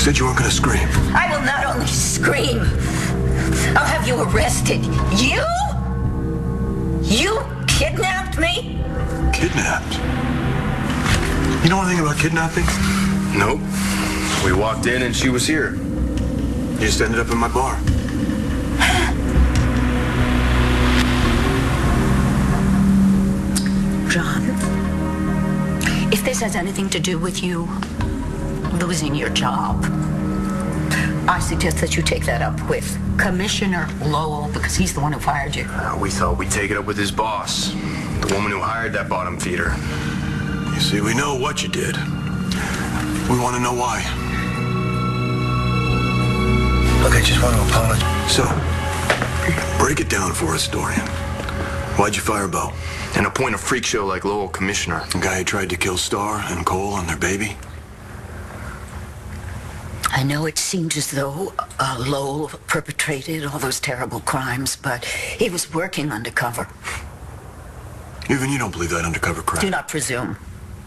said you weren't going to scream. I will not only scream, I'll have you arrested. You? You kidnapped me? Kidnapped? You know anything about kidnapping? Nope. We walked in and she was here. You just ended up in my bar. John, if this has anything to do with you losing your job, I suggest that you take that up with Commissioner Lowell, because he's the one who fired you. We thought we'd take it up with his boss, the woman who hired that bottom feeder. You see, we know what you did. We want to know why. Look, I just want to apologize. So, break it down for us, Dorian. Why'd you fire Bo? And appoint a freak show like Lowell commissioner. The guy who tried to kill Star and Cole and their baby? I know it seems as though Lowell perpetrated all those terrible crimes, but he was working undercover. Even you don't believe that undercover crap. Do not presume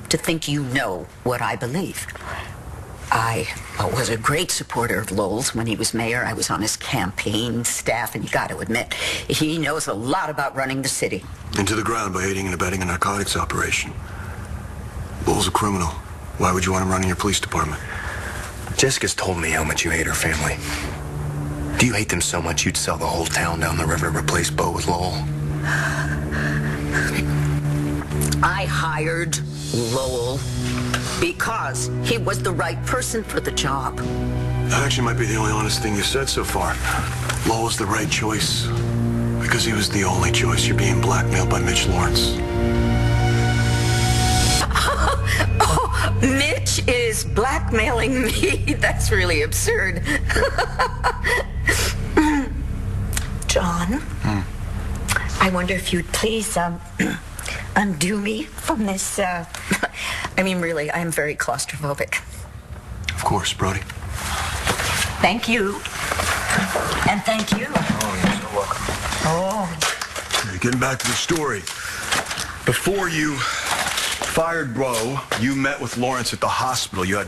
to think you know what I believe. I was a great supporter of Lowell's when he was mayor. I was on his campaign staff, and you got to admit, he knows a lot about running the city. Into the ground by aiding and abetting a narcotics operation. Lowell's a criminal. Why would you want him running your police department? Jessica's told me how much you hate her family. Do you hate them so much you'd sell the whole town down the river to replace Bo with Lowell? I hired Lowell because he was the right person for the job. That actually might be the only honest thing you said so far. Lowell's the right choice because he was the only choice. You're being blackmailed by Mitch Lawrence. Mitch is blackmailing me. That's really absurd. John, I wonder if you'd please undo me from this. I mean, really, I am very claustrophobic. Of course, Brody. Thank you. And thank you. Oh, you're so welcome. Oh. Okay, getting back to the story. Before you fired Bo, you met with Lawrence at the hospital. You had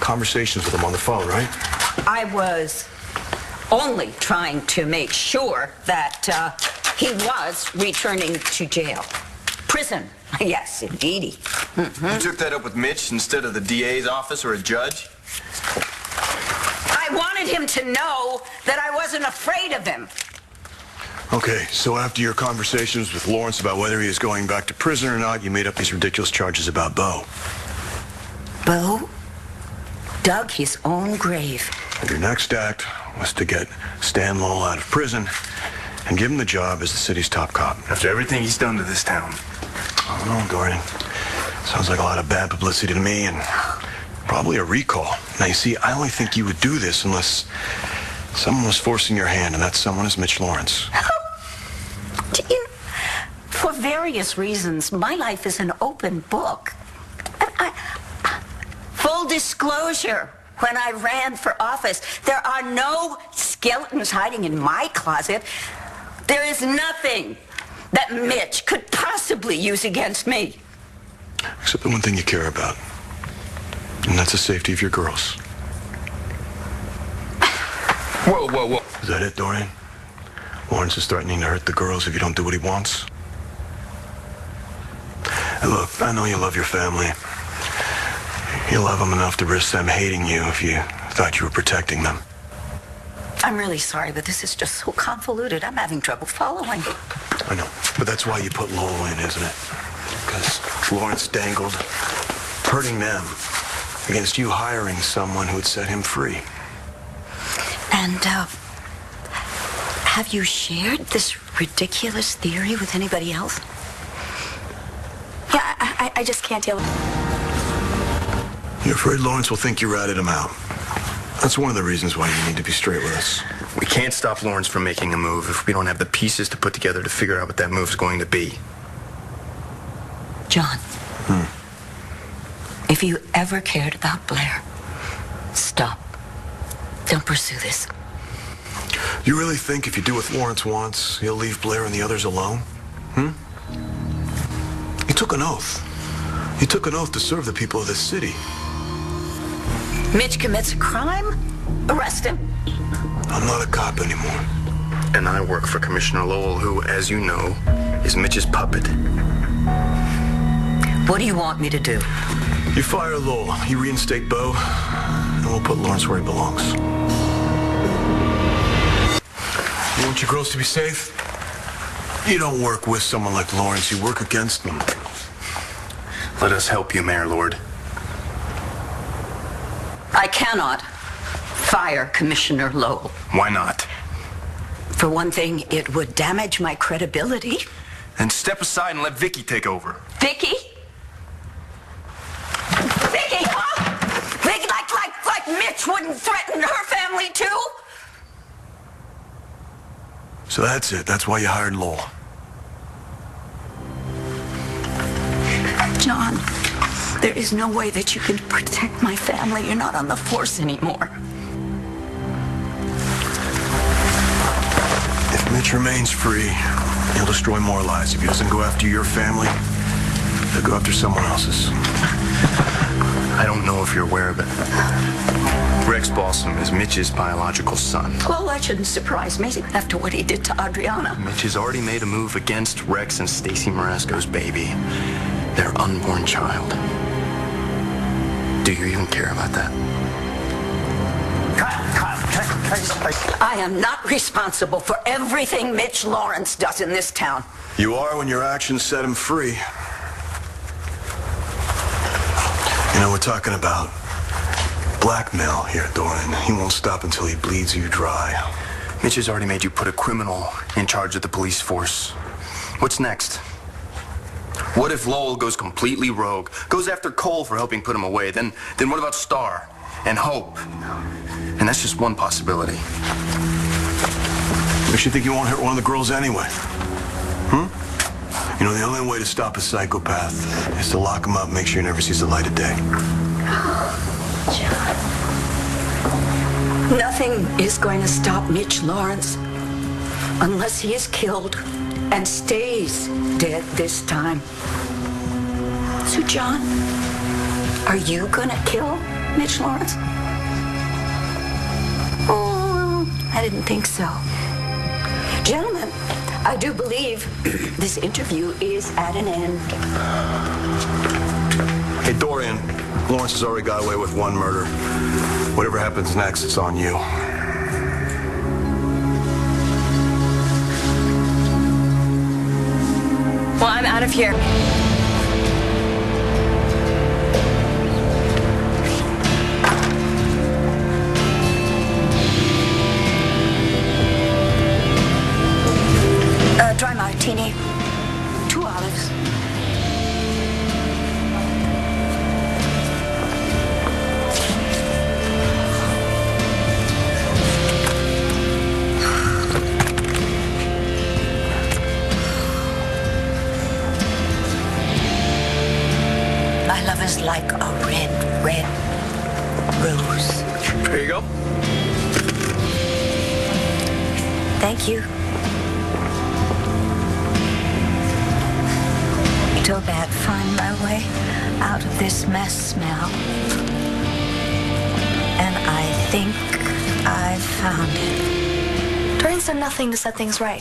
conversations with him on the phone, right? I was only trying to make sure that he was returning to jail. Prison. Yes, indeedy. You took that up with Mitch instead of the DA's office or a judge? I wanted him to know that I wasn't afraid of him. Okay, so after your conversations with Lawrence about whether he is going back to prison or not, you made up these ridiculous charges about Bo. Bo dug his own grave. Your next act was to get Stan Lowell out of prison and give him the job as the city's top cop. After everything he's done to this town. I don't know, Dorian. Sounds like a lot of bad publicity to me and probably a recall. Now, you see, I only think you would do this unless someone was forcing your hand, and that someone is Mitch Lawrence. For various reasons, my life is an open book. Full disclosure, when I ran for office, there are no skeletons hiding in my closet. There is nothing that Mitch could possibly use against me. Except the one thing you care about, and that's the safety of your girls. Whoa, whoa, whoa. Is that it, Dorian? Lawrence is threatening to hurt the girls if you don't do what he wants? Hey, look, I know you love your family. You love them enough to risk them hating you if you thought you were protecting them. I'm really sorry, but this is just so convoluted. I'm having trouble following. I know, but that's why you put Lowell in, isn't it? Because Lawrence dangled hurting them against you hiring someone who would set him free. And, have you shared this ridiculous theory with anybody else? Yeah, I just can't deal with it. You're afraid Lawrence will think you ratted him out. That's one of the reasons why you need to be straight with us. We can't stop Lawrence from making a move if we don't have the pieces to put together to figure out what that move's going to be. John, if you ever cared about Blair, stop. Don't pursue this. You really think if you do what Lawrence wants, he'll leave Blair and the others alone? He took an oath. He took an oath to serve the people of this city. Mitch commits a crime, arrest him. I'm not a cop anymore. And I work for Commissioner Lowell, who, as you know, is Mitch's puppet. What do you want me to do? You fire Lowell, you reinstate Bo, and we'll put Lawrence where he belongs. You want your girls to be safe? You don't work with someone like Lawrence, you work against them. Let us help you, Mayor Lord. I cannot fire Commissioner Lowell. Why not? For one thing, it would damage my credibility. Then step aside and let Vicky take over. Vicky? Vicky, huh? Vicky, like Mitch wouldn't threaten her family too? So that's it. That's why you hired Lowell. John, there is no way that you can protect my family. You're not on the force anymore. If Mitch remains free, he'll destroy more lives. If he doesn't go after your family, he'll go after someone else's. I don't know if you're aware of it. Rex Balsam is Mitch's biological son. Well, that shouldn't surprise me after what he did to Adriana. Mitch has already made a move against Rex and Stacy Marasco's baby, their unborn child. Do you even care about that? I am not responsible for everything Mitch Lawrence does in this town. You are when your actions set him free. You know, we're talking about blackmail here, Dorian. He won't stop until he bleeds you dry. Mitch has already made you put a criminal in charge of the police force. What's next? What if Lowell goes completely rogue, goes after Cole for helping put him away? Then what about Star and Hope? And that's just one possibility. Makes you think you won't hurt one of the girls anyway. You know, the only way to stop a psychopath is to lock him up, make sure he never sees the light of day. John. Nothing is going to stop Mitch Lawrence unless he is killed and stays dead this time. So, John, are you going to kill Mitch Lawrence? Oh, I didn't think so. Gentlemen, I do believe this interview is at an end. Hey, Dorian, Lawrence has already got away with one murder. Whatever happens next, it's on you. Well, I'm out of here. Dry martini, 2 olives. My love is like a red, red rose. There you go. Thank you. Tobad, find my way out of this mess now. And I think I've found it. Dorian's done nothing to set things right.